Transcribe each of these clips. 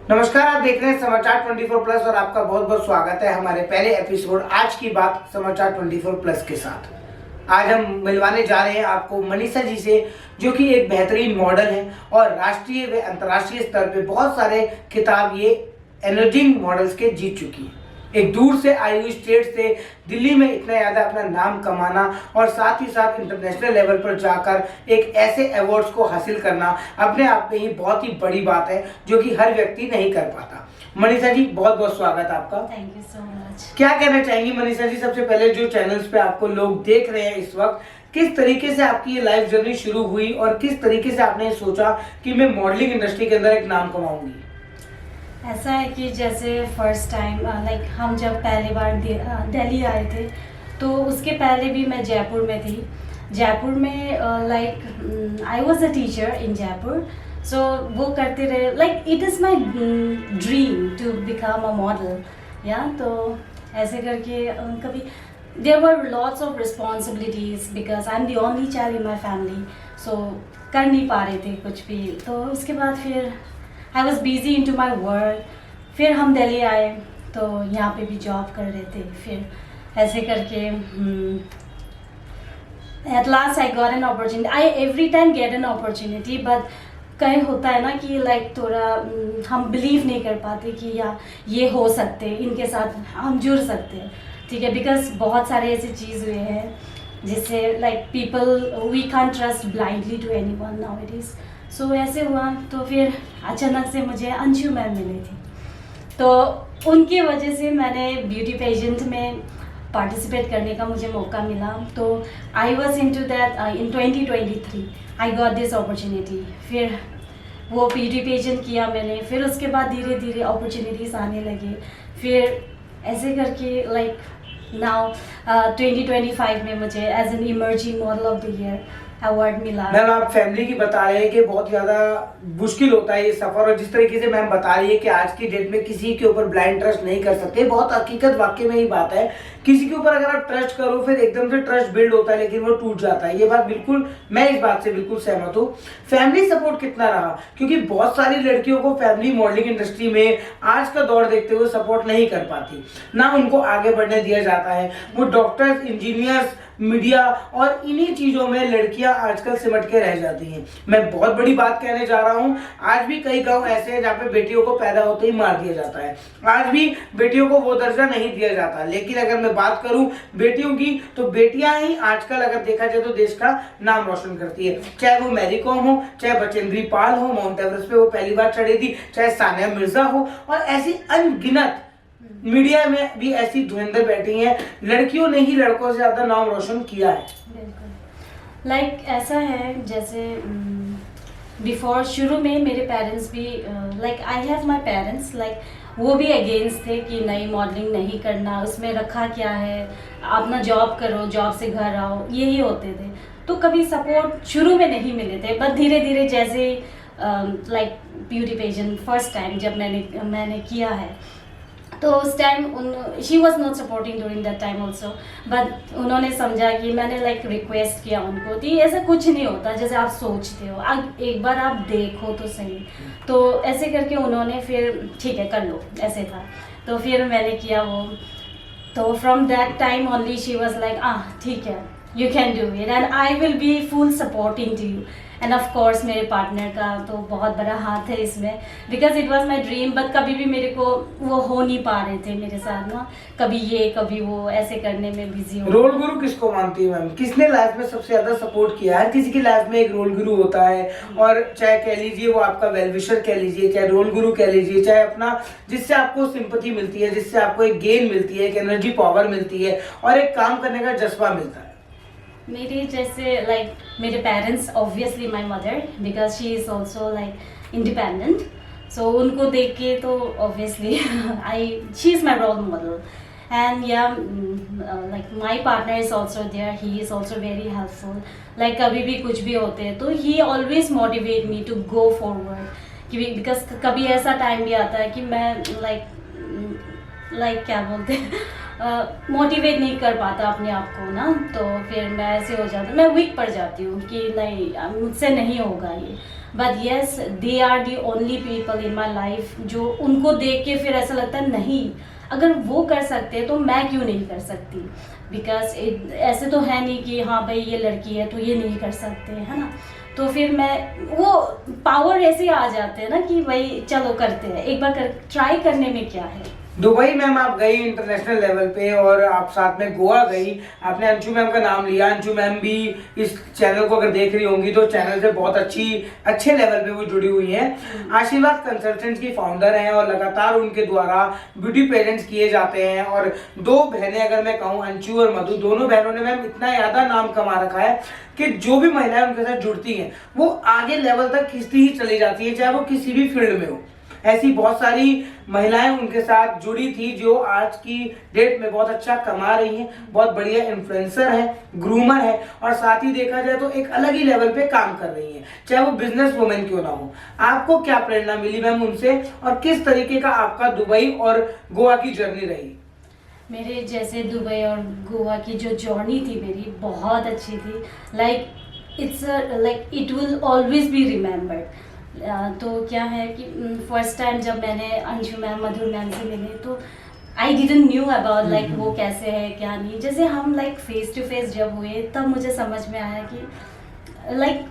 नमस्कार, आप देख रहे हैं समाचार 24 प्लस और आपका बहुत बहुत स्वागत है हमारे पहले एपिसोड आज की बात समाचार 24 प्लस के साथ। आज हम मिलवाने जा रहे हैं आपको मनीषा जी से, जो कि एक बेहतरीन मॉडल है और राष्ट्रीय व अंतर्राष्ट्रीय स्तर पे बहुत सारे खिताब ये एमर्जिंग मॉडल्स के जीत चुकी है। एक दूर से आई हुई स्टेट से दिल्ली में इतना ज़्यादा अपना नाम कमाना और साथ ही साथ इंटरनेशनल लेवल पर जाकर एक ऐसे अवार्ड्स को हासिल करना अपने आप में ही बहुत ही बड़ी बात है, जो कि हर व्यक्ति नहीं कर पाता। मनीषा जी, बहुत बहुत स्वागत है आपका। Thank you so much. क्या कहना चाहेंगी मनीषा जी? सबसे पहले जो चैनल्स पे आपको लोग देख रहे हैं इस वक्त, किस तरीके से आपकी ये लाइफ जर्नी शुरू हुई और किस तरीके से आपने सोचा कि मैं मॉडलिंग इंडस्ट्री के अंदर एक नाम कमाऊंगी? ऐसा है कि जैसे फर्स्ट टाइम लाइक हम जब पहली बार दिल्ली आए थे, तो उसके पहले भी मैं जयपुर में थी। जयपुर में like I was a teacher in Jaipur, so वो करते रहे। Like it is my dream to become a model, या तो ऐसे करके कभी there were lots of responsibilities because I am the only child in my family, so कर नहीं पा रहे थे कुछ भी। तो उसके बाद फिर I was busy in to my work. फिर हम दिल्ली आए तो यहाँ पे भी जॉब कर रहे थे। फिर ऐसे करके at last I got an opportunity. I every time get an opportunity, but कहीं होता है ना कि लाइक थोड़ा हम बिलीव नहीं कर पाते कि या ये हो सकते, इनके साथ हम जुड़ सकते हैं, ठीक है। बिकॉज बहुत सारे ऐसे चीज़ हुए हैं जिससे like people we can't trust blindly to anyone now it is. So ऐसे हुआ तो फिर अचानक से मुझे अंशु मैम मिली थी, तो उनकी वजह से मैंने ब्यूटी पेजेंट में पार्टिसिपेट करने का मुझे मौका मिला। तो I was in to that in 2023 I got this opportunity. फिर वो ब्यूटी पेजेंट किया मैंने, फिर उसके बाद धीरे धीरे अपॉर्चुनिटीज़ आने लगे। फिर ऐसे करके लाइक नाउ 2025 में मुझे as an emerging model of the year award मिला। मैम, आप फैमिली की बता रहे हैं कि बहुत ज्यादा मुश्किल होता है ये सफर, और जिस तरीके से मैम बता रही है कि आज की डेट में किसी के ऊपर ब्लाइंड ट्रस्ट नहीं कर सकते, बहुत हकीकत वाकई में ही बात है। किसी के ऊपर अगर आप ट्रस्ट करो फिर एकदम से ट्रस्ट बिल्ड होता है, लेकिन वो टूट जाता है। ये बात बिल्कुल, मैं इस बात से बिल्कुल सहमत हूँ। फैमिली सपोर्ट कितना रहा? क्योंकि बहुत सारी लड़कियों को फैमिली मॉडलिंग इंडस्ट्री में आज का दौर देखते हुए सपोर्ट नहीं कर पाती, ना उनको आगे बढ़ने दिया जाता है। वो डॉक्टर्स, इंजीनियर्स, मीडिया और इन्हीं चीजों में लड़कियां आजकल सिमट के रह जाती हैं। मैं बहुत बड़ी बात कहने जा रहा हूं, आज भी कई गांव ऐसे हैं जहां पे बेटियों को पैदा होते ही मार दिया जाता है। आज भी बेटियों को वो दर्जा नहीं दिया जाता। लेकिन अगर मैं बात करूं बेटियों की, तो बेटियां ही आजकल अगर देखा जाए तो देश का नाम रोशन करती है। चाहे वो मैरी कॉम हो, चाहे बचेंद्री पाल हो, माउंट एवरेस्ट पे वो पहली बार चढ़ी थी, चाहे सानिया मिर्जा हो, और ऐसी अनगिनत मीडिया में भी ऐसी धुरंधर बैठी हैं। लड़कियों ने ही लड़कों से ज्यादा नाम रोशन किया है। बिल्कुल लाइक ऐसा है जैसे बिफोर शुरू में मेरे पेरेंट्स भी like I have my parents like वो भी अगेंस्ट थे कि नई मॉडलिंग नहीं करना, उसमें रखा क्या है, अपना जॉब करो, जॉब से घर आओ, यही होते थे। तो कभी सपोर्ट शुरू में नहीं मिले थे, बट धीरे धीरे जैसे like beauty pageant first time जब मैंने किया है, तो उस time she was not supporting during that time also, but उन्होंने समझा कि मैंने लाइक रिक्वेस्ट किया उनको कि ऐसा कुछ नहीं होता जैसे आप सोचते हो, एक बार आप देखो तो सही। तो ऐसे करके उन्होंने फिर ठीक है कर लो, ऐसे था। तो फिर मैंने किया वो, तो from that time only she was like ठीक है, you can do it and I will be full supporting to you. And of course मेरे पार्टनर का तो बहुत बड़ा हाथ है इसमें, because it was my dream, but कभी भी मेरे को वो हो नहीं पा रहे थे मेरे साथ ना, कभी ये कभी वो, ऐसे करने में बिजी हो। रोल गुरु किसको मानती है मैम? किसने लाइफ में सबसे ज्यादा सपोर्ट किया है? किसी की लाइफ में एक रोल गुरु होता है, और चाहे कह लीजिए वो आपका वेलविशर कह लीजिए, चाहे रोल गुरु कह लीजिए, चाहे अपना जिससे आपको सिंपैथी मिलती है, जिससे आपको एक गेन मिलती है, एक एनर्जी पावर मिलती है और एक काम करने का जज्बा मिलता है। मेरे जैसे लाइक मेरे parents, obviously my mother, because she is also like independent, so उनको देख के तो obviously she is my role model. And या like my partner is also there, he is also very helpful. Like कभी भी कुछ भी होते हैं तो he always motivate me to go forward, because कभी ऐसा टाइम भी आता है कि मैं लाइक क्या बोलते हैं मोटिवेट नहीं कर पाता अपने आप को ना, तो फिर मैं ऐसे हो जाती, मैं वीक पड़ जाती हूँ कि नहीं मुझसे नहीं होगा ये, but yes they are the only people in my life जो उनको देख के फिर ऐसा लगता है नहीं, अगर वो कर सकते हैं तो मैं क्यों नहीं कर सकती, बिकॉज ऐसे तो है नहीं कि हाँ भाई ये लड़की है तो ये नहीं कर सकते, है ना। तो फिर मैं वो पावर ऐसे आ जाते हैं ना कि भाई चलो करते हैं, एक बार ट्राई करने में क्या है। दुबई मैम आप गई इंटरनेशनल लेवल पे और आप साथ में गोवा गई, आपने अंशु मैम का नाम लिया। अंशु मैम भी इस चैनल को अगर देख रही होंगी तो चैनल से बहुत अच्छे लेवल पे वो जुड़ी हुई हैं। आशीर्वाद कंसल्टेंट्स की फाउंडर हैं और लगातार उनके द्वारा ब्यूटी पेजेंट्स किए जाते हैं। और दो बहनें अगर मैं कहूँ, अंशु और मधु, दोनों बहनों ने मैम इतना ज़्यादा नाम कमा रखा है कि जो भी महिलाएं उनके साथ जुड़ती हैं वो आगे लेवल तक खिंचती ही चली जाती है, चाहे वो किसी भी फील्ड में हो। ऐसी बहुत सारी महिलाएं उनके साथ जुड़ी थी जो आज की डेट में बहुत अच्छा कमा रही हैं, बहुत बढ़िया इन्फ्लुएंसर है, ग्रूमर है और साथ ही देखा जाए तो एक अलग ही लेवल पे काम कर रही हैं, चाहे वो बिजनेस वुमेन क्यों ना हो। आपको क्या प्रेरणा मिली मैम उनसे और किस तरीके का आपका दुबई और गोवा की जर्नी रही? मेरे जैसे दुबई और गोवा की जो जर्नी थी मेरी बहुत अच्छी थी। Like it will always be remembered. तो क्या है कि फर्स्ट टाइम जब मैंने अंशु मैम, मधुर मैम से मिली तो I didn't knew about like वो कैसे है क्या नहीं। जैसे हम लाइक फेस टू फेस जब हुए तब मुझे समझ में आया कि लाइक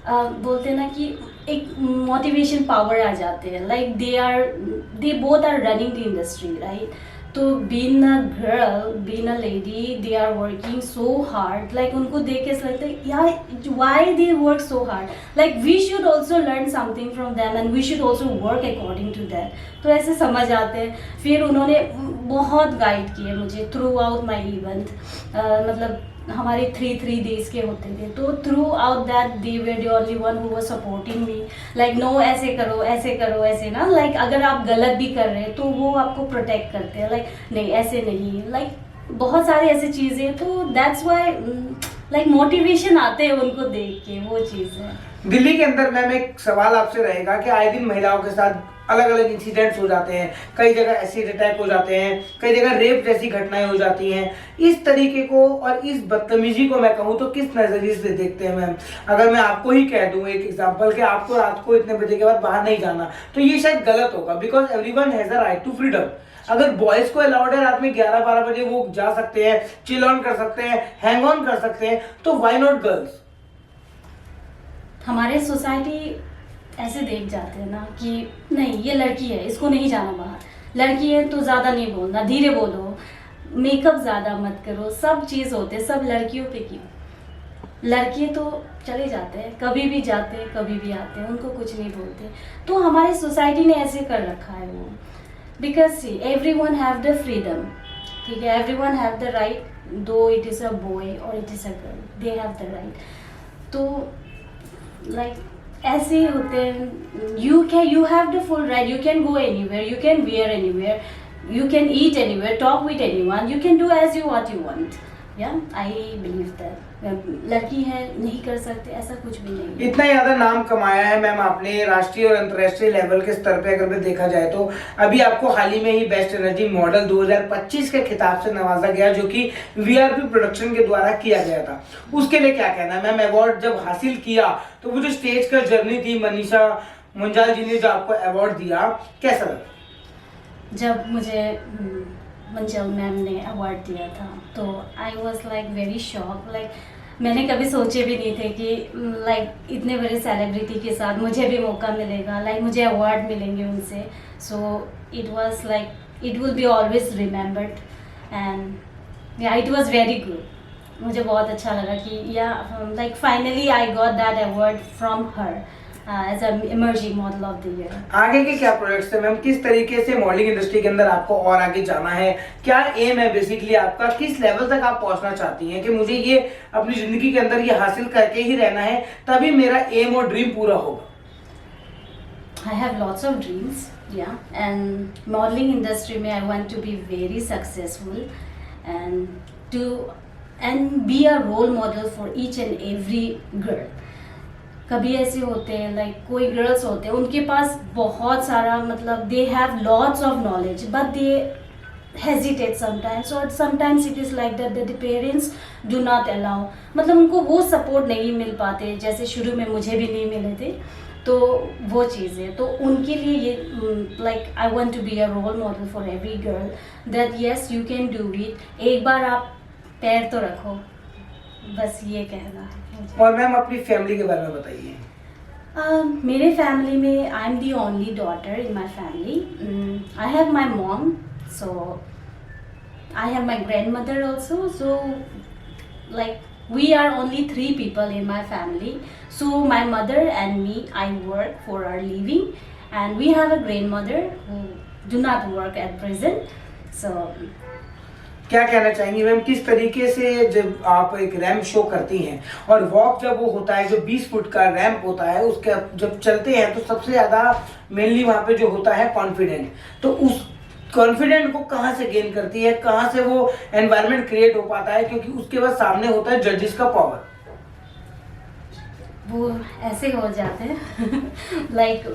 बोलते हैं ना कि एक मोटिवेशन पावर आ जाते हैं। Like they both are running the industry, right. तो being a girl, being a lady, they are working so hard. Like उनको देख के ऐसा लगता है यार why they work so hard, like we should also learn something from them and we should also work according to that. तो ऐसे समझ आते हैं। फिर उन्होंने बहुत गाइड किए मुझे थ्रू आउट माई इवेंट। मतलब हमारे 3 days के होते थे, तो throughout that they were the only one who was supporting me. Like no ऐसे करो ऐसे ना, लाइक अगर आप गलत भी कर रहे हैं तो वो आपको प्रोटेक्ट करते हैं। लाइक नहीं ऐसे नहीं, लाइक बहुत सारी ऐसी चीज़ें। तो दैट्स वाई लाइक मोटिवेशन आते हैं उनको देख के, वो चीज़ है। दिल्ली के अंदर मैम एक सवाल आपसे रहेगा कि आए दिन महिलाओं के साथ अलग अलग इंसिडेंट्स हो जाते हैं, कई जगह एसिड अटैक हो जाते हैं, कई जगह रेप जैसी घटनाएं हो जाती हैं। इस तरीके को और इस बदतमीजी को मैं कहूँ तो किस नजरिए से देखते हैं मैम? अगर मैं आपको ही कह दूं एक एग्जांपल कि आपको रात को इतने बजे के बाद बाहर नहीं जाना, तो ये शायद गलत होगा, because everyone has a right to freedom. अगर बॉयज को अलाउड है रात में 11-12 बजे वो जा सकते हैं, चिल ऑन कर सकते हैं, हैंग ऑन कर सकते हैं, तो व्हाई नॉट गर्ल्स? हमारे सोसाइटी ऐसे देख जाते हैं ना कि नहीं ये लड़की है, इसको नहीं जाना बाहर, लड़की है तो ज़्यादा नहीं बोलना, धीरे बोलो, मेकअप ज़्यादा मत करो, सब चीज़ होते सब लड़कियों पे क्यों। लड़के तो चले जाते हैं, कभी भी जाते हैं कभी भी आते हैं, उनको कुछ नहीं बोलते। तो हमारी सोसाइटी ने ऐसे कर रखा है वो, because see everyone have the freedom, ठीक है, एवरीवन हैव द राइट, दो इट इज़ अ बॉय और it is a girl, they have the right. तो लाइक ऐसे ही होते हैं। You have the full right, you can go anywhere, you can wear anywhere, you can eat anywhere, talk with anyone, you can do as you what you want. Yeah, I believe that. लड़की है नहीं कर सकते ऐसा कुछ भी नहीं है। इतना ज्यादा नाम कमाया है मैम आपने राष्ट्रीय और अंतर्राष्ट्रीय लेवल के स्तर पे अगर देखा जाए तो अभी आपको हाल ही में ही बेस्ट एनर्जी मॉडल 2025 के खिताब से नवाजा गया, जो कि वीआरपी प्रोडक्शन के द्वारा किया गया था। उसके लिए क्या कहना है मैम? अवार्ड जब हासिल किया तो वो जो स्टेज का जर्नी थी, मनीषा मुंजाल जी ने जो आपको अवार्ड दिया, कैसा लगा? जब मुझे मंजल मैम ने अवार्ड दिया था तो I was like very shock. Like मैंने कभी सोचे भी नहीं थे कि लाइक इतने बड़े सेलिब्रिटी के साथ मुझे भी मौका मिलेगा, लाइक मुझे अवार्ड मिलेंगे उनसे। So it was like it will be always remembered and yeah it was very good. मुझे बहुत अच्छा लगा कि yeah like finally I got that award from her as a emerging model of the year. आगे के क्या projects हैं ma'am? किस तरीके से मॉडलिंग इंडस्ट्री के अंदर आपको और आगे जाना है? क्या एम है बेसिकली आपका? किस लेवल तक आप पहुंचना चाहती हैं कि मुझे ये अपनी जिंदगी के अंदर ये हासिल करके ही रहना है, तभी मेरा एम और ड्रीम पूरा होगा? I have lots of dreams, yeah, and modeling industry में I want to be very successful and be a role model for each and every girl. कभी ऐसे होते हैं लाइक कोई गर्ल्स होते हैं उनके पास बहुत सारा मतलब they have lots of knowledge but they hesitate sometimes और sometimes it is like that the parents do not allow, मतलब उनको वो सपोर्ट नहीं मिल पाते जैसे शुरू में मुझे भी नहीं मिले थे। तो वो चीज़ है, तो उनके लिए ये like I want to be a role model for every girl that yes you can do it. एक बार आप पैर तो रखो, बस ये कहना है मुझे। और मैम अपनी फैमिली के बारे में बताइए। मेरे फैमिली में I am the only daughter in my family. I have my mom, so I have my grand mother also, so like we are only 3 people in my family, so my mother and me, I work for our living, and we have a grandmother who do not work at present, so क्या कहना चाहेंगी ma'am, किस तरीके से जब आप एक ramp show करती हैं और वॉक जब वो होता है जो 20 फुट का रैंप होता है उसके जब चलते हैं तो सबसे ज्यादा मेनली वहाँ पे जो होता है कॉन्फिडेंट, तो उस कॉन्फिडेंट को कहाँ से गेन करती है, कहाँ से वो एनवायरनमेंट क्रिएट हो पाता है, क्योंकि उसके बाद सामने होता है जजेस का पावर। वो ऐसे हो जाते हैं like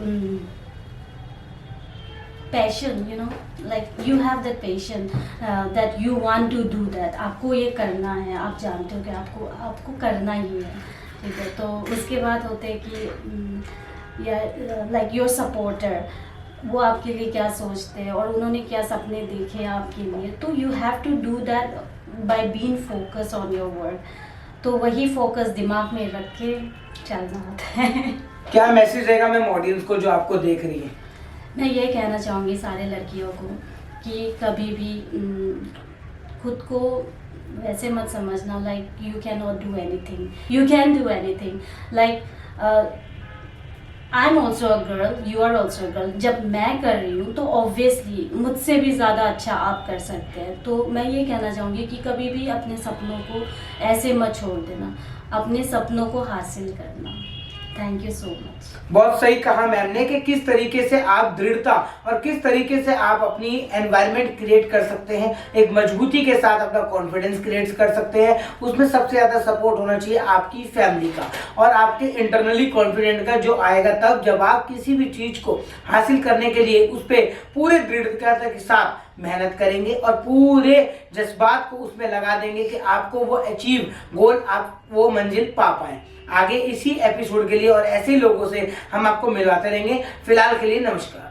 passion, you know, like you have that passion that you want to do that, आपको ये करना है, आप जानते हो कि आपको करना ही है, ठीक है। तो उसके बाद होते हैं कि या लाइक योर सपोर्टर, वो आपके लिए क्या सोचते हैं और उन्होंने क्या सपने देखे आपके लिए, तो you have to do that by being focus on your work. तो वही फोकस दिमाग में रख के चलना होता है। क्या मैसेज रहेगा मैम ऑडियंस को जो आपको देख रही है? मैं ये कहना चाहूँगी सारे लड़कियों को कि कभी भी खुद को वैसे मत समझना like you can not do anything, you can do anything. Like I am also a girl, you are also a girl. जब मैं कर रही हूँ तो ऑब्वियसली मुझसे भी ज़्यादा अच्छा आप कर सकते हैं। तो मैं ये कहना चाहूँगी कि कभी भी अपने सपनों को ऐसे मत छोड़ देना, अपने सपनों को हासिल करना। Thank you so much. बहुत सही कहा मैम ने कि किस तरीके से आप दृढ़ता और किस तरीके से आप अपनी एनवायरनमेंट क्रिएट कर सकते हैं, एक मजबूती के साथ अपना कॉन्फिडेंस क्रिएट कर सकते हैं। उसमें सबसे ज्यादा सपोर्ट होना चाहिए आपकी फैमिली का और आपके इंटरनली कॉन्फिडेंट का, जो आएगा तब जब आप किसी भी चीज को हासिल करने के लिए उस पर पूरे दृढ़ता के साथ मेहनत करेंगे और पूरे जज्बात को उसमें लगा देंगे कि आपको वो अचीव गोल, आप वो मंजिल पा पाए। आगे इसी एपिसोड के लिए और ऐसे लोगों से हम आपको मिलवाते रहेंगे। फिलहाल के लिए नमस्कार।